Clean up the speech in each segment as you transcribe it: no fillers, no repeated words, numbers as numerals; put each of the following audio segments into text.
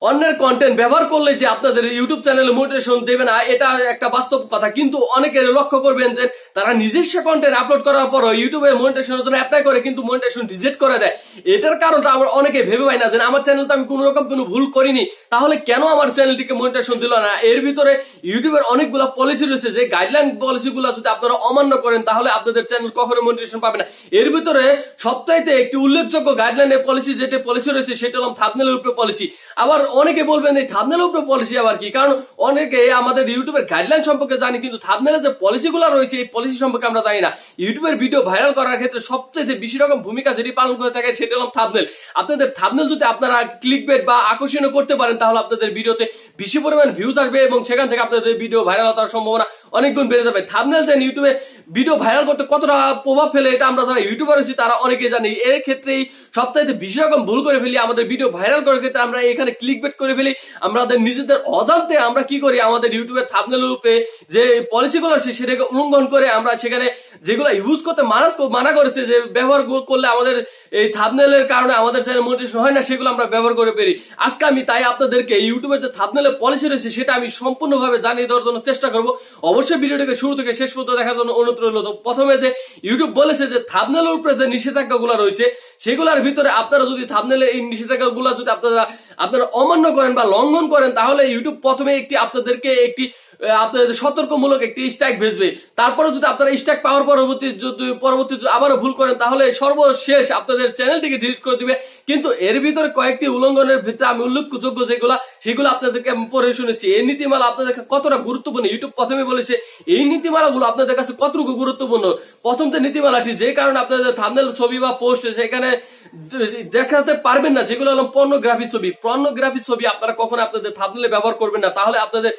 অন্যের কন্টেন্ট ব্যবহার করলে যে আপনাদের ইউটিউব চ্যানেলে মোটিভেশন দেবে না, এটা একটা বাস্তব কথা। কিন্তু অনেকের লক্ষ্য করবেন যে তারা নিজস্ব কন্টেন্ট আপলোড করার পর ইউটিউবে মনিটাইজেশনের জন্য অ্যাপ্লাই করে কিন্তু মনিটাইজেশন রিজেক্ট করে দেয়। এটার কারণটা আমরা অনেকে ভেবে পাই না যে আমার চ্যানেল তো আমি কোনো রকম কোনো ভুল করিনি, তাহলে কেন আমার চ্যানেলটিকে মনিটাইজেশন দিল না। এর ভিতরে ইউটিউবের অনেকগুলো পলিসি রয়েছে, যে গাইডলাইন পলিসিগুলো যদি আপনারা অমান্য করেন তাহলে আপনাদের চ্যানেল কখনো মনিটাইজেশন পাবে না। এর ভিতরে সবচাইতে একটি উল্লেখযোগ্য গাইডলাইনের পলিসি যেটা পলিসি রয়েছে সেটা হলো থাম্বনেলের উপরে পলিসি। আবার অনেকে বলবেন এই থাম্বনেলের উপরে পলিসি আবার কি, কারণ অনেকে আমাদের ইউটিউবের গাইডলাইন সম্পর্কে জানি কিন্তু থাম্বনেলের যে পলিসিগুলো রয়েছে এই পলিসি সম্পর্কে আমরা জানি না। ইউটিউবের ভিডিও ভাইরাল করার ক্ষেত্রে সবচেয়ে বেশি রকম ভূমিকা যেটি পালন করে থাকে সেটা হলো থাম্বনেল। আপনাদের থাম্বনেল যদি আপনারা ক্লিকবেট বা আকর্ষণীয় করতে পারেন তাহলে আপনাদের ভিডিওতে বেশি পরিমাণ ভিউজ আসবে এবং সেখান থেকে আপনাদের ভিডিও ভাইরাল হওয়ার সম্ভাবনা অনেক গুণ বেড়ে যাবে। থাম্বনেল যে ইউটিউবে ভিডিও ভাইরাল করতে কতটা প্রভাব ফেলে এটা আমরা যারা ইউটিউবার আছি তারা অনেকে জানি। এর ক্ষেত্রেই সবচাইতে বেশি রকম ভুল করে ফেলি, আমাদের ভিডিও ভাইরাল করার ক্ষেত্রে আমরা এখানে ক্লিকবেট করে ফেলি। আমাদের নিজেদের অজান্তে আমরা কি করি, আমাদের ইউটিউবের থাম্বনেলের উপরে যে পলিসিগুলো আছে সেটাকে উল্লঙ্ঘন করে আমরা সেখানে যেগুলো ইউজ করতে মানা করেছে, যে ব্যবহার করলে আমাদের এই থাম্বনেলের কারণে আমাদের চ্যানেল মনিটাইজেশন হয় না, সেগুলো আমরা ব্যবহার করে পেরি। আজকে আমি তাই আপনাদেরকে ইউটিউবের যে থাম্বনেলের পলিসি রয়েছে সেটা আমি সম্পূর্ণভাবে জানিয়ে দেওয়ার জন্য চেষ্টা করব। অবশ্যই ভিডিওটাকে শুরু থেকে শেষ পর্যন্ত দেখার জন্য অনুরোধ রইল। তো প্রথমে যে ইউটিউব বলেছে যে থাম্বনেলের উপরে যে নিষেধাজ্ঞাগুলো রয়েছে সেগুলোর ভিতরে আপনারা যদি থাম্বনেলে এই নিষেধাজ্ঞাগুলো যদি আপনারা অমান্য করেন বা লঙ্ঘন করেন তাহলে ইউটিউব প্রথমে আপনাদেরকে আপনাদের সতর্কমূলক একটি স্ট্রাইক ভেজবে। তারপরে যদি আপনারা স্ট্রাইক পাওয়ার পরবর্তী আবারও ভুল করেন তাহলে সর্বশেষ আপনাদের চ্যানেলটিকে ডিলিট করে দিবে। কিন্তু এর ভিতরে কয়েকটি উল্লঙ্ঘনের ভিতরে আমি উল্লেখযোগ্য সেগুলো আপনাদেরকে আমি পড়ে শুনেছি। এই নীতিমালা আপনাদের কতটা গুরুত্বপূর্ণ ইউটিউব প্রথমে বলেছে, এই নীতিমালাগুলো আপনাদের কাছে কতটুকু গুরুত্বপূর্ণ। প্রথম যে নীতিমালাটি, যে কারণে আপনাদের থাম্বনেল ছবি বা পোস্ট সেখানে দেখাতে পারবেন না, যেগুলো হলো পর্নোগ্রাফি ছবি আপনারা কখনো আপনাদের থাম্বনেলে ব্যবহার করবেন না। তাহলে আপনাদের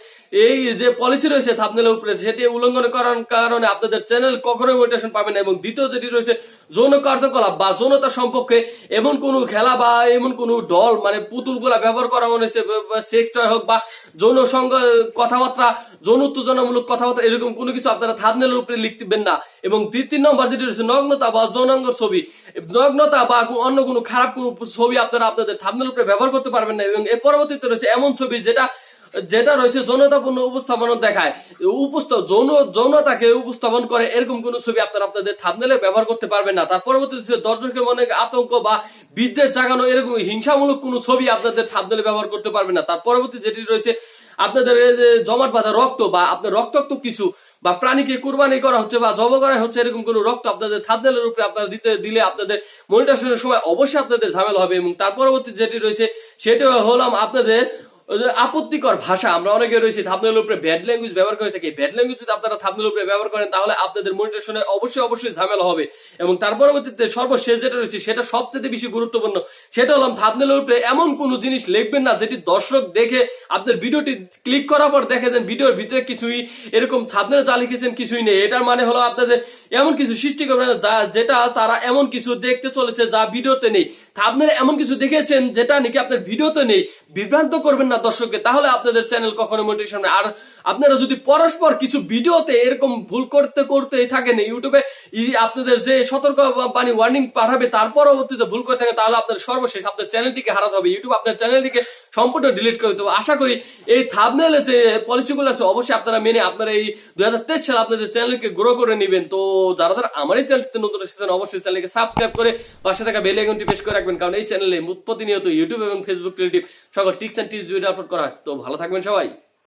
এই যে পলিসি রয়েছে থাম্বনেলের উপরে সেটি উল্লঙ্ঘন করার কারণে আপনাদের চ্যানেল কখনোই মনিটাইজেশন পাবে না। এবং দ্বিতীয় যেটি রয়েছে যৌন কার্যকলাপ বা যৌনতা সম্পর্কে এমন কোন খেলা বা এমন কোন ডল মানে পুতুলগুলা ব্যবহার করা হয়েছে, সেক্স টয় হোক বা যৌন সঙ্গ কথাবার্তা, যৌন উত্তেজনামূলক কথাবার্তা, এরকম কোনো কিছু আপনারা থাম্বনেলের উপরে লিখতেবেন না। এবং তিন নম্বর যেটি রয়েছে নগ্নতা বা যৌনাঙ্গ ছবি, নগ্নতা বা অন্য কোনো খারাপ কোনো ছবি আপনারা আপনাদের থাম্বনেলের উপরে ব্যবহার করতে পারবেন না। এবং এর পরবর্তীতে রয়েছে এমন ছবি যেটা রয়েছে যৌনতাপূর্ণ উপস্থাপন দেখায়, যৌনতাকে উপস্থাপন করে এরকম কোন ছবি আপনারা আপনাদের থাম্বনেলে ব্যবহার করতে পারবেন না। তার পরবর্তীতে দর্শকের মনে আতঙ্ক বা বিদ্বেষ জাগানো এরকম হিংসামূলক কোন ছবি আপনাদের থাম্বনেলে ব্যবহার করতে পারবেন না। তার পরবর্তী যেটি রয়েছে আপনাদের জমাট বাঁধা রক্ত বা আপনার রক্তাক্ত কিছু বা প্রাণীকে কুরবানি করা হচ্ছে বা জব করা হচ্ছে এরকম কোন রক্ত আপনাদের থাম্বনেলের উপরে আপনারা দিলে আপনাদের মনিটাইজেশনের সময় অবশ্যই আপনাদের ঝামেলা হবে। এবং তার পরবর্তী যেটি রয়েছে সেটা হলাম আপনাদের আপত্তিকর ভাষা। আমরা অনেকে রয়েছে থাম্বনেলের উপরে ব্যাড ল্যাঙ্গুয়েজ ব্যবহার করে থাকি। ব্যাড ল্যাঙ্গুয়েজ যদি আপনারা থাম্বনেলের উপরে ব্যবহার করেন তাহলে আপনাদের মনিটাইজেশনে অবশ্যই ঝামেলা হবে। এবং তার পরবর্তীতে সর্বশেষ যেটা রয়েছে সেটা সবচেয়ে বেশি গুরুত্বপূর্ণ, সেটা হলো থাম্বনেলের উপরে এমন কোনো জিনিস লিখবেন না যেটি দর্শক দেখে আপনার ভিডিওটি ক্লিক করার পর দেখে দেন ভিডিওর ভিতরে কিছুই এরকম থাম্বনেলে যা লিখেছেন কিছুই নেই। এটার মানে হলো আপনাদের এমন কিছু সৃষ্টি করবেন না যেটা তারা এমন কিছু দেখতে চলেছে যা ভিডিওতে নেই। থাম্বনেলে এমন কিছু দেখেছেন যেটা নাকি আপনার ভিডিওতে নেই, বিভ্রান্ত করবেন না দর্শককে, তাহলে আপনাদের চ্যানেল কখনো মনিটাইজেশন। আর আপনারা যদি পরস্পর কিছু ভিডিওতে এরকম ভুল করতে থাকেন ইউটিউবে আপনাদের যে সতর্ক বাণী ওয়ার্নিং পাঠাবে তার পরবর্তীতে ভুল করে থাকেন তাহলে আপনাদের সর্বশেষ আপনার চ্যানেলটিকে হারাতে হবে, ইউটিউব আপনার চ্যানেলটিকে সম্পূর্ণ ডিলিট করে দেবে। আশা করি এই থাম্বনেলের যে পলিসিগুলো আছে অবশ্যই আপনারা মেনে আপনারা এই 2023 সালে আপনাদের চ্যানেলকে গ্রো করে নেবেন। তো যারা আমার এই চ্যানেলটিতে নতুন এসেছেন অবশ্যই চ্যানেলকে সাবস্ক্রাইব করে পাশে থাকা বেল আইকনটি প্রেস করে রাখবেন, কারণ এই চ্যানেলে প্রতিনিয়ত ইউটিউব এবং ফেসবুক রিলেটিভ সকল tips and tips video upload করা হয়। তো ভালো থাকবেন সবাই।